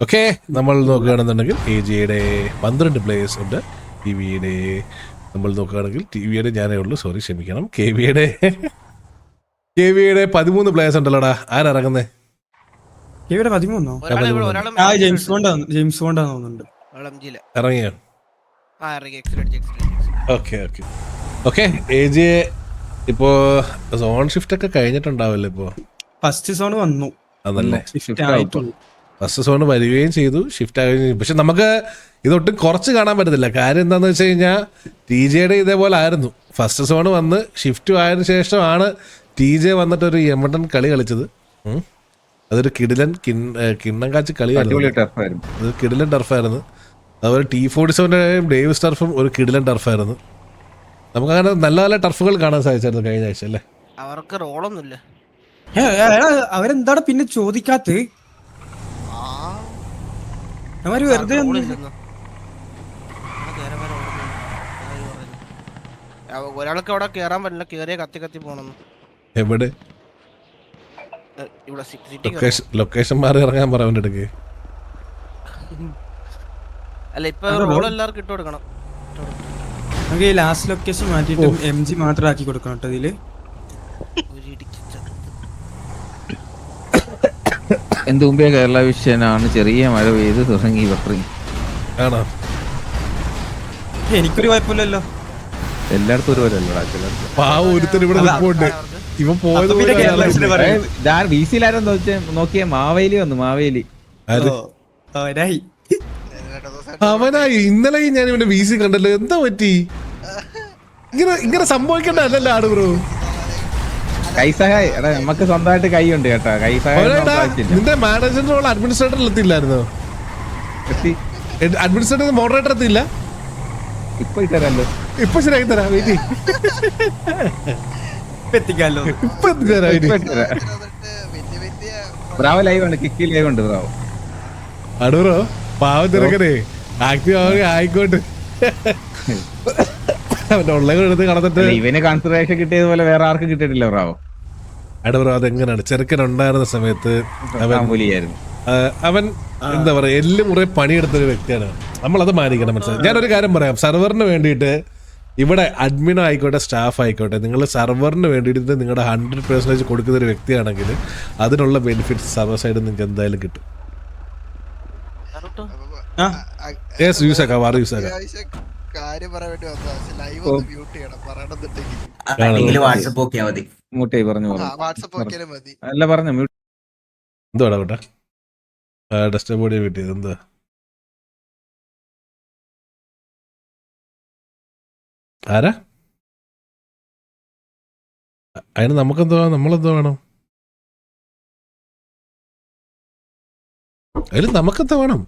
Okay, നമ്മൾ നോക്കുകയാണെന്നുണ്ടെങ്കിൽ AGയുടെ 12 players ഉണ്ട്. TVയുടെ നമ്മൾ നോക്കുകയാണെങ്കിൽ TVയുടെ ഞാനേ ഉള്ളൂ, സോറി ക്ഷമിക്കണം. KVയുടെ 13 പ്ലേയേഴ്സ് ഉണ്ടല്ലോടാ. ആരിറങ്ങുന്നേ? ഇവിടെ 13 ജെയിംസ് ബോണ്ടാന്ന് തോന്നുന്നുണ്ട്. ഇറങ്ങിയോ? Okay okay okay. AG ഇപ്പോ സോൺ ഷിഫ്റ്റ് ഒക്കെ കഴിഞ്ഞിട്ടുണ്ടാവല്ലോ. ഇപ്പോ ഫസ്റ്റ് സോൺ വന്നു, അതല്ലേ? ആയിട്ടുള്ളൂ. ഫസ്റ്റ് സോൺ വരികയും ചെയ്തു, ഷിഫ്റ്റ് ആവുകയും. പക്ഷെ നമുക്ക് ഇതൊട്ടും കുറച്ച് കാണാൻ പറ്റത്തില്ല. കാര്യം എന്താണെന്ന് വെച്ച് കഴിഞ്ഞാൽ TJയുടെ ഇതേപോലെ ആയിരുന്നു. ഫസ്റ്റ് സോൺ വന്ന് ഷിഫ്റ്റ് ആയതിനു ശേഷമാണ് TJ വന്നിട്ടൊരു എമണ്ടൻ കളി കളിച്ചത്. അതൊരു കിടിലൻ കിണ്ണം കാച്ചി കളിയായിരുന്നു. അത് കിടിലൻ ടർഫായിരുന്നു. അതുപോലെ T47യും ഡേവിസ് ടർഫും ഒരു കിടിലൻ ടർഫായിരുന്നു. നമുക്കങ്ങനെ നല്ല നല്ല ടർഫുകൾ കാണാൻ സാധിച്ചായിരുന്നു കഴിഞ്ഞ ആഴ്ച അല്ലേ? അവർക്ക് റോളൊന്നുമില്ല. അവരെന്താണ് പിന്നെ ചോദിക്കാത്ത? വെറുതെ ഒരാൾക്ക് അവിടെ കേറാൻ പറ്റില്ല, കേറിയ കത്തി കത്തി പോണെന്ന്. എവിടെ ലൊക്കേഷൻ മാറി ഇറങ്ങാൻ പറയാൻ എടുക്ക്. അല്ല, ഇപ്പൊ റോൾ എല്ലാവർക്കും ഇട്ട് കൊടുക്കണം. നമുക്ക് ലാസ്റ്റ് ലൊക്കേഷൻ മാറ്റിട്ട് MG മാത്രം ആക്കി കൊടുക്കണം കേട്ടോ ഇതില്. എന്തുമ്പേ കേരള വിഷയനാണ്. ചെറിയ മഴ പെയ്ത് തുടങ്ങി ആണോ? എനിക്കൊരു കുഴപ്പമില്ലല്ലോ. എല്ലായിടത്തും ഒരുപോലല്ലോ. പാവം ഒരുത്തൻ ഇവിടെ നിൽപ്പുണ്ട്. ഇവ പോയത് BC-ലാരും നോക്കിയ മാവേലി വന്നു. മാവേലി അവനായി ഇന്നലെ ഞാൻ ഇവിടെ VC കണ്ടല്ലോ. എന്താ പറ്റി? ഇങ്ങനെ സംഭവിക്കണ്ടല്ലോ ആട് ബ്രോ. കൈസഹായ് എടാ, നമുക്ക് സ്വന്തമായിട്ട് കൈയുണ്ട് കേട്ടോ. നിന്റെ മാനേജറിന്റെ റോൾ അഡ്മിനിസ്ട്രേറ്റർ എത്തില്ലായിരുന്നോ? അഡ്മിനിസ്ട്രേറ്റർ മോഡറേറ്റർ എത്തിയില്ല. ഇപ്പൊ ഇട്ടരല്ലോ. ഇപ്പൊ ശരിയാക്കി തരാം. വെയിറ്റ് എത്തിക്കാലോ. ഇപ്പൊ എത്തിത്തരാം. ബ്രാവോ ലൈവ് ഉണ്ട്, കിക്കി ലൈവ് ഉണ്ട്. ബ്രാവോ അടൂറോ പാവം തിരക്കണേ. ആക്റ്റീവ് ആയിക്കോട്ടെ. അവന്റെ ഓൺലൈൻ എടുത്ത് കടന്നിട്ട് ഇവന് കോൺസെൻട്രേഷൻ കിട്ടിയതുപോലെ വേറെ ആർക്കും കിട്ടിയിട്ടില്ല. ബ്രാവോ അടൂറോ അതെങ്ങനെയാണ്? ചെറുക്കൻ ഉണ്ടായിരുന്ന സമയത്ത് അവൻ എന്താ പറയാ, എല്ലും മുറേ പണിയെടുത്തൊരു വ്യക്തിയാണ്. നമ്മളത് മാനിക്കണം, മനസ്സിലായി. ഞാനൊരു കാര്യം പറയാം. സർവറിന് വേണ്ടിയിട്ട് ഇവിടെ അഡ്മിൻ ആയിക്കോട്ടെ, സ്റ്റാഫ് ആയിക്കോട്ടെ, നിങ്ങൾ സർവറിന് വേണ്ടിയിട്ട് നിങ്ങളുടെ 100% കൊടുക്കുന്ന ഒരു വ്യക്തിയാണെങ്കിൽ അതിനുള്ള ബെനിഫിറ്റ്സ് സർവർ സൈഡിൽ നിങ്ങൾക്ക് എന്തായാലും കിട്ടും. എന്തുവാടാ കേട്ടാ ഡസ്റ്റ് ബോഡി വീട്ടിയത് എന്താ? ആരാ? അതിന് നമുക്കെന്തോ നമ്മളെന്തോ വേണം? അതിന് നമുക്കെന്തോ വേണം?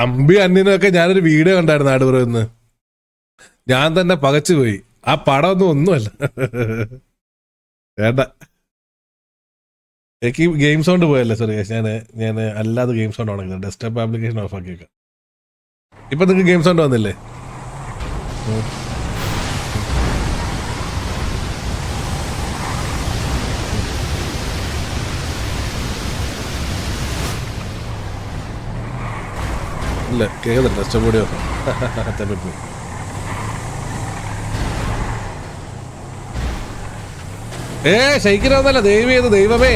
അമ്പി അന്യനൊക്കെ ഞാനൊരു വീഡിയോ കണ്ടായിരുന്നു ആടുപുറന്ന്. ഞാൻ തന്നെ പകച്ചുപോയി. ആ പടമൊന്നും ഒന്നുമല്ല. വേണ്ട, എനിക്ക് ഗെയിം സൗണ്ട് പോയല്ലേ. സോറി, ഞാൻ അല്ലാതെ ഗെയിം സൗണ്ട് ഓണാക്കുന്നത്. ഡെസ്ക്ടോപ്പ് ആപ്ലിക്കേഷൻ ഓഫ് ആക്കിയേക്കാം. ഇപ്പൊ നിങ്ങൾക്ക് ഗെയിം സൗണ്ട് വന്നില്ലേ? ഇല്ല, കേൾക്കുന്നുണ്ട്. ഡെസ്ക്ടോപ്പ് കൂടി ഓഫ്. ഷെയ്ക്കിനൊന്നല്ല, ദൈവമേ,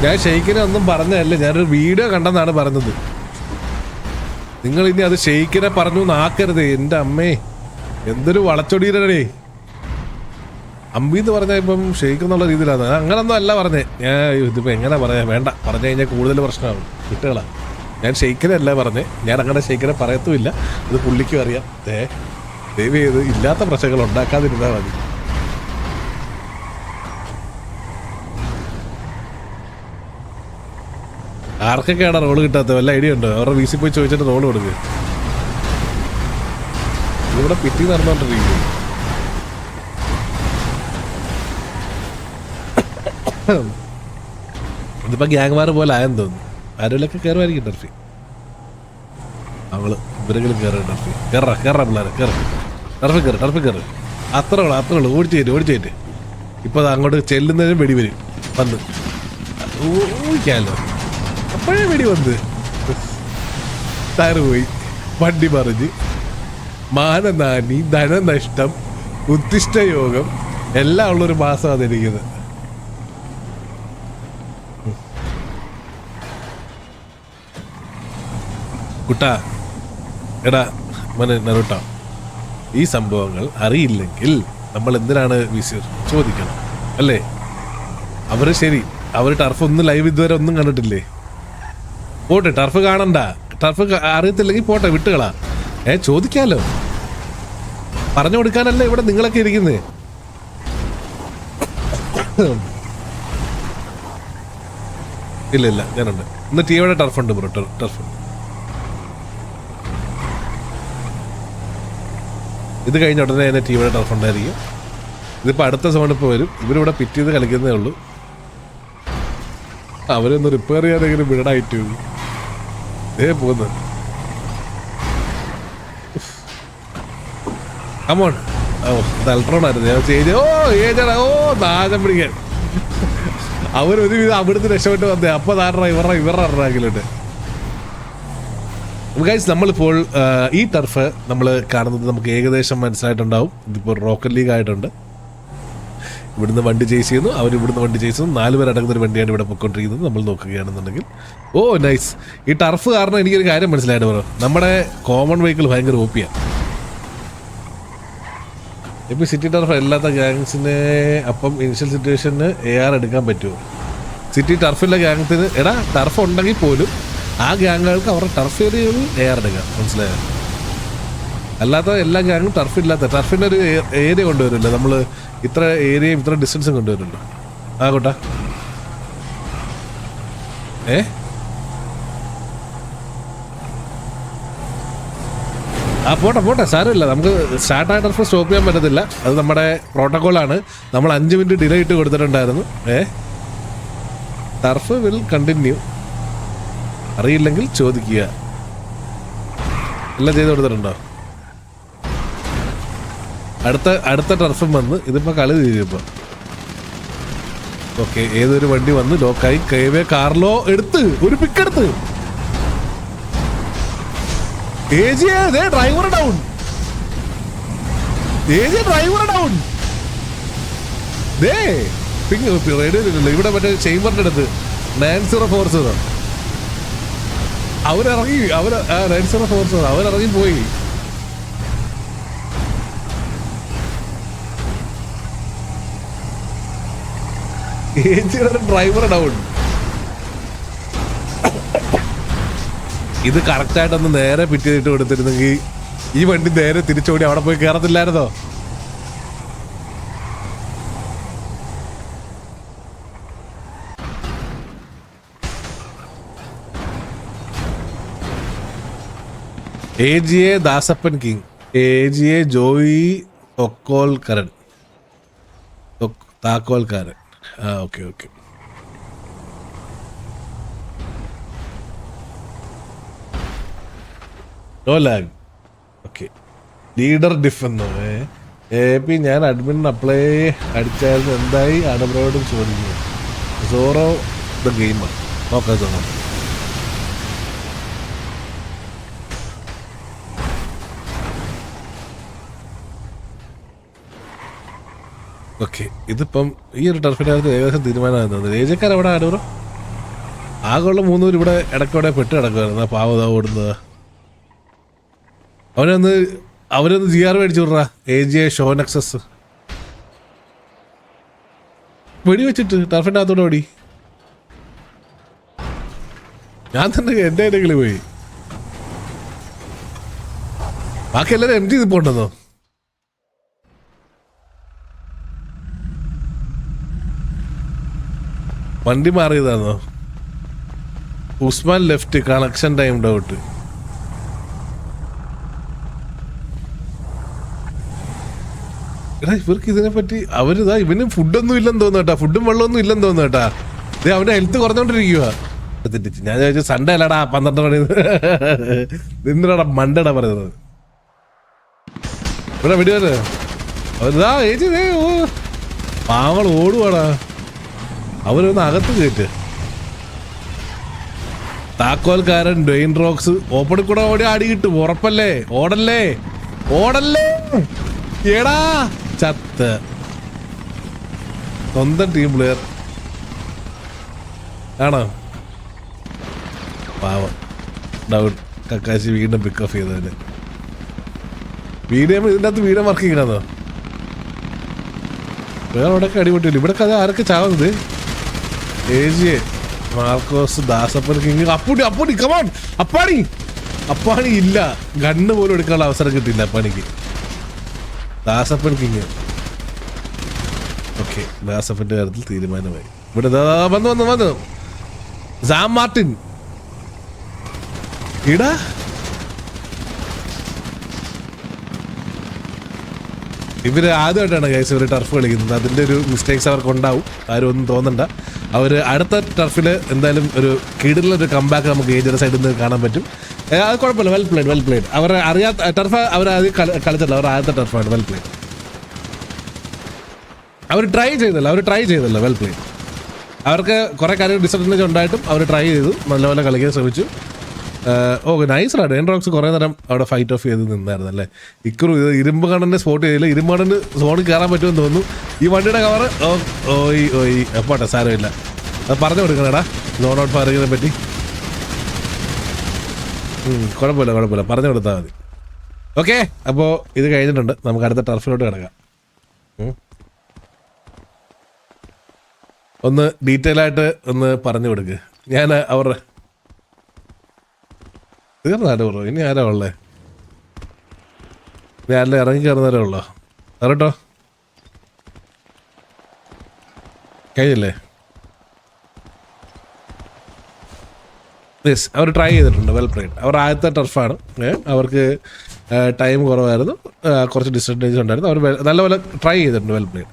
ഞാൻ ഷെയ്ക്കിനൊന്നും പറഞ്ഞതല്ല. ഞാനൊരു വീഡിയോ കണ്ടെന്നാണ് പറഞ്ഞത്. നിങ്ങൾ ഇനി അത് ഷെയ്ക്കിനെ പറഞ്ഞു നാക്കരുത്. എൻ്റെ അമ്മേ, എന്തൊരു വളച്ചൊടിയിലേ. അമ്പി എന്ന് പറഞ്ഞാൽ ഇപ്പം ഷെയ്ക്ക് എന്നുള്ള രീതിയിലാണ്. അങ്ങനൊന്നും അല്ല പറഞ്ഞേ. ഞാൻ ഇതിപ്പോ എങ്ങനെ പറയാ? വേണ്ട, പറഞ്ഞു കഴിഞ്ഞാൽ കൂടുതൽ പ്രശ്നമാകും. കുട്ടികളാ, ഞാൻ ഷെയ്ക്കിനെ അല്ല പറഞ്ഞേ. ഞാൻ അങ്ങനെ ഷെയ്ക്കിനെ പറയത്തുമില്ല. ഇത് പുള്ളിക്കും അറിയാം. ദയവ് ചെയ്ത് ഇല്ലാത്ത പ്രശ്നങ്ങൾ ഉണ്ടാക്കാതിരുന്നാൽ മതി. ആർക്കൊക്കെയാണ് റോള് കിട്ടാത്ത വല്ല ഐഡിയ ഉണ്ടോ? അവരുടെ വീസിൽ പോയി ചോദിച്ചിട്ട് റോള് കൊടുക്കുക. ഇവിടെ പിറ്റി നടന്നുകൊണ്ടിരിക്കും. ഇതിപ്പോ ഗ്യാങ്മാർ പോലെ ആയെന്ന് തോന്നുന്നു. ആരെങ്കിലൊക്കെ കയറുമായിരിക്കും ടർഫി. അവള് ഇവരെങ്കിലും കയറും ടർഫി. കയറാ പിള്ളേരെ ടർഫി കയറ്. അത്ര ഉള്ളു ഓടിച്ചേറ്റ്. ഇപ്പൊ അങ്ങോട്ട് ചെല്ലുന്നതിനും വെടി വരും വന്ന് ഊഹിക്കാലോ. അപ്പോഴേ വെടി വന്ന് ടയറ് പോയി, വണ്ടി മറിഞ്ഞ്, മാനനാനി, ധനനഷ്ടം, ഉത്തിഷ്ടയോഗം എല്ലാം ഉള്ളൊരു മാസം അതിരിക്കുന്നത്. കുട്ടാ എടാ മോനെ നറുട്ടാ, ഈ സംഭവങ്ങൾ അറിയില്ലെങ്കിൽ നമ്മൾ എന്തിനാണ് ചോദിക്കണം അല്ലേ? അവര് ശരി, അവര് ടർഫ് ഒന്നും ലൈവ് ഇതുവരെ ഒന്നും കണ്ടിട്ടില്ലേ? പോട്ടെ, ടർഫ് കാണണ്ട, ടർഫ് അറിയത്തില്ലെങ്കിൽ പോട്ടെ, വിട്ടുകളാ. ചോദിക്കാലോ, പറഞ്ഞു കൊടുക്കാനല്ലേ ഇവിടെ നിങ്ങളൊക്കെ ഇരിക്കുന്നേ. ഇല്ല ഞാനുണ്ട്. ഇന്ന് ടീയുടെ ടർഫുണ്ട് ബ്രോ, ടർഫ്. ഇത് കഴിഞ്ഞ ഉടനെ തന്നെ ടീമിയുടെ ടർഫ് ഉണ്ടായിരിക്കും. ഇതിപ്പോൾ അടുത്ത സോണിൽ ഇപ്പോൾ വരും. ഇവരിവിടെ പിറ്റ് ചെയ്ത് കളിക്കുന്നേ ഉള്ളൂ. അവരൊന്ന് റിപ്പയർ ചെയ്യാതെങ്കിലും വിടടായിട്ട് പോകുന്നത്. കമോൺ. ഇത് അൾട്രോൺ ആയിരുന്നു. ഞാൻ ചെയ്ത് ഏജടാ നാശം പിടിക്കാൻ. അവരൊരു വിധം അവിടുന്ന് രക്ഷപ്പെട്ട് വന്നേ. അപ്പോൾ ഇവരുടെ ഇറങ്ങാക്കിലുണ്ട്. ഗൈസ്, നമ്മളിപ്പോൾ ഈ ടർഫ് നമ്മൾ കാണുന്നത് നമുക്ക് ഏകദേശം മനസ്സിലായിട്ടുണ്ടാവും. ഇതിപ്പോൾ റോക്കറ്റ് ലീഗ് ആയിട്ടുണ്ട്. ഇവിടുന്ന് വണ്ടി ചേസ് ചെയ്യുന്നു, അവരിവിടുന്ന് വണ്ടി ചേസ് ചെയ്യുന്നു. 4 പേർ അടങ്ങുന്ന ഒരു വണ്ടിയാണ് ഇവിടെ പൊയ്ക്കൊണ്ടിരിക്കുന്നത്. നമ്മൾ നോക്കുകയാണെന്നുണ്ടെങ്കിൽ നൈസ്. ഈ ടർഫ് കാരണം എനിക്കൊരു കാര്യം മനസ്സിലായിട്ട് പറയും, നമ്മുടെ കോമൺ വെഹിക്കിൾ ഭയങ്കര ഓപ്പിയാണ്. ഇപ്പം സിറ്റി ടർഫ് അല്ലാത്ത ഗ്യാങ്സിനെ അപ്പം ഇനിഷ്യൽ സിറ്റുവേഷന് AR എടുക്കാൻ പറ്റുമോ? സിറ്റി ടർഫില്ല ഗ്യാങ്സിന് ടർഫ് ഉണ്ടെങ്കിൽ പോലും ആ ഗ്യാങ്ങുകൾക്ക് അവരുടെ ടർഫ് ഏരിയകളിൽ AR എടുക്കാം. മനസ്സിലായോ? അല്ലാത്ത എല്ലാ ഗ്യാങ്ങും ടർഫിൻ്റെ ഒരു ഏരിയ കൊണ്ടുവരില്ല. നമ്മൾ ഇത്ര ഏരിയയും ഇത്ര ഡിസ്റ്റൻസും കൊണ്ടുവരുമല്ലോ. ആ കൂട്ടാ പോട്ടെ സാരമില്ല. നമുക്ക് സ്റ്റാർട്ടായ ടർഫ് സ്റ്റോപ്പ് ചെയ്യാൻ പറ്റത്തില്ല. അത് നമ്മുടെ പ്രോട്ടോക്കോളാണ്. നമ്മൾ 5 മിനിറ്റ് ഡിലേ ഇട്ട് കൊടുത്തിട്ടുണ്ടായിരുന്നു. Turf will continue. അറിയില്ലെങ്കിൽ ചോദിക്കുക. എല്ലാം ചെയ്ത് കൊടുത്തിട്ടുണ്ടോ? അടുത്ത ടർഫും വന്ന് ഇതിപ്പോൾ കളി തീരുമ്പോൾ ഓക്കെ. ഏതൊരു വണ്ടി വന്ന് ലോക്കായി. കാർലോ എടുത്ത് ഒരു പിക്കെടുത്ത് ഡ്രൈവർ ഡൗൺ. റേഡിയോ ഇവിടെ മറ്റേ ചേംബറിന്റെ അടുത്ത് 9040 അവരിറങ്ങി. 9040 അവരിറങ്ങി പോയി. Driver down. ഇത് കറക്റ്റായിട്ടൊന്ന് നേരെ പിറ്റ് ചെയ്തിട്ട് കൊടുത്തിരുന്നെങ്കിൽ ഈ വണ്ടി നേരെ തിരിച്ചോടി അവിടെ പോയി കയറത്തില്ലായിരുന്നോ? AGA Dasappan king, AGA Joy താക്കോൽക്കാരൻ. Okay. No lag. Okay. Leader diff എന്നോ AP ഞാൻ അഡ്മിൻ അപ്ലൈ അടിച്ചായിരുന്നു. എന്തായി അടബ്രോടും ചോദിക്കുന്നു. Zoro the gamer. നോക്കാം തോന്നാം. ഓക്കെ. ഇതിപ്പം ഈ ഒരു ടർഫിനകത്ത് ഏകദേശം തീരുമാനമായിരുന്നു. ഏജക്കാർ അവിടെ ആടോ ആകെയുള്ള 3 പേര് ഇവിടെ ഇടയ്ക്കോടെ പെട്ട് കിടക്കുമായിരുന്നു. പാവത ഓടുന്നത്. അവരൊന്ന് GR മേടിച്ചു വിട്രാ. AGA ഷോനക്സസ് വെടി വെച്ചിട്ട് ടർഫിൻ്റെ അകത്തോടെ ഓടി. ഞാൻ തന്നെ എൻ്റെ ഏതെങ്കിലും പോയി. ബാക്കി എല്ലാവരും MG നിൽപ്പുണ്ടെന്നോ? വണ്ടി മാറിയതാണോ? Usman left connection time doubt. എടാ ഇവർക്ക് ഇതിനെ പറ്റി അവരിതാ ഇവനും ഫുഡൊന്നും ഇല്ലെന്ന് തോന്നുന്നു കേട്ടാ, ഫുഡും വെള്ളമൊന്നും ഇല്ലെന്ന് തോന്നുന്നു കേട്ടാ. ഇത് അവന്റെ ഹെൽത്ത് കുറഞ്ഞോണ്ടിരിക്കുക. ഞാൻ ചോദിച്ചു സൺഡേ അല്ലടാ 12 മണി നിന്നടാ മണ്ടടാ പറയുന്നത്. ഇവിടെ വിടുവല്ലേ അവരിതാ ഏച്ചി പാവങ്ങൾ ഓടുവാടാ. അവരൊന്ന് അകത്ത് കയറ്റ്. താക്കോൽക്കാരൻ ഡെയിൻ റോക്സ് ഓപ്പണിൽ കൂടെ ഓടി അടി കിട്ടും ഉറപ്പല്ലേ. ഓടല്ലേ ഓടല്ലേ എടാ ചത്ത്. സ്വന്തം ടീം പ്ലെയർ ആണോ പാവം. ഡൗൺ കക്കാശി വീണ്ടും പിക്ക് ഓഫ് ചെയ്തതിന്. വീഡിയോ ഇതിൻ്റെ അകത്ത് വീഡിയോ വർക്ക് ചെയ്യണമെന്നോ വേറെ എവിടെയൊക്കെ അടിപൊട്ടില്ല. ഇവിടെ കഥ ആരൊക്കെ ചാവുന്നത്? ഏജിയെ മാർക്കോസ് ദാസപ്പൻ കിങ് അപ്പൂട്ടി അപ്പൂട്ടി കമാൺ അപ്പാണി. അപ്പാണി ഇല്ല, ഗണ്ണ് പോലും എടുക്കാനുള്ള അവസരം കിട്ടിയില്ല അപ്പാണിക്ക്. Dasappan king okay. ദാസപ്പന്റെ കാര്യത്തിൽ തീരുമാനമായി. ഇവിടെ വന്നു സാം മാർട്ടിൻ ഇടാ. ഇവര് ആദ്യമായിട്ടാണ് ഗൈസ് ഇവർ ടർഫ് കളിക്കുന്നത്. അതിൻ്റെ ഒരു മിസ്റ്റേക്സ് അവർക്ക് ഉണ്ടാവും, ആരും ഒന്നും തോന്നണ്ട. അവർ അടുത്ത ടർഫിൽ എന്തായാലും ഒരു കിടിലൊരു കംബാക്ക് നമുക്ക് ഏജിയുടെ സൈഡിൽ നിന്ന് കാണാൻ പറ്റും. അത് കുഴപ്പമില്ല. Well played. അവർ അറിയാത്ത ടർഫ് അവർ ആദ്യം കളിച്ചില്ല. അവർ ആദ്യത്തെ ടർഫാണ്. Well played. അവർ ട്രൈ ചെയ്തല്ലോ. Well played. അവർക്ക് കുറേ കാര്യം ഡിസഡ്വാൻറ്റേജ് ഉണ്ടായിട്ടും അവർ ട്രൈ ചെയ്തു, നല്ലപോലെ കളിക്കാൻ ശ്രമിച്ചു. ഓക്കെ നൈസാണ്. ഡെയിൻ റോക്സ് കുറേ നേരം അവിടെ ഫൈറ്റ് ഓഫ് ചെയ്ത് നിന്നായിരുന്നു അല്ലേ. ഇക്കുറു ഇത് ഇരുമ്പ് കണ്ണനെ സ്പോട്ട് ചെയ്തില്ല. ഇരുമ്പ് കണ്ണന് സോണിൽ കയറാൻ പറ്റുമെന്ന് തോന്നുന്നു. ഈ വണ്ടിയുടെ കവർ ഓയ് പോട്ടെ സാരമില്ല. അത് പറഞ്ഞു കൊടുക്കണേടാ നോൺ ഔട്ട് ഫയറിങ്ങിനെ പറ്റി. കുഴപ്പമില്ല പറഞ്ഞു കൊടുത്താൽ മതി. ഓക്കെ അപ്പോൾ ഇത് കഴിഞ്ഞിട്ടുണ്ട്. നമുക്ക് അടുത്ത ടർഫിലോട്ട് കിടക്കാം. ഒന്ന് ഡീറ്റെയിൽ ആയിട്ട് ഒന്ന് പറഞ്ഞു കൊടുക്ക്. ഞാൻ അവരുടെ തീർന്നായിട്ട് പറയും. ഇനി ആരാ ഉള്ളേ? ഇനി ആരെല്ലാം ഇറങ്ങി കയറുന്നവരേ ഉള്ളോ? അറിയട്ടോ കഴിഞ്ഞില്ലേ? യെസ് അവർ ട്രൈ ചെയ്തിട്ടുണ്ട്. Well played. അവർ ആദ്യത്തെ ടർഫാണ്. അവർക്ക് ടൈം കുറവായിരുന്നു, കുറച്ച് ഡിസഡ്വാൻറ്റേജ് ഉണ്ടായിരുന്നു. അവർ നല്ലപോലെ ട്രൈ ചെയ്തിട്ടുണ്ട്. Well played.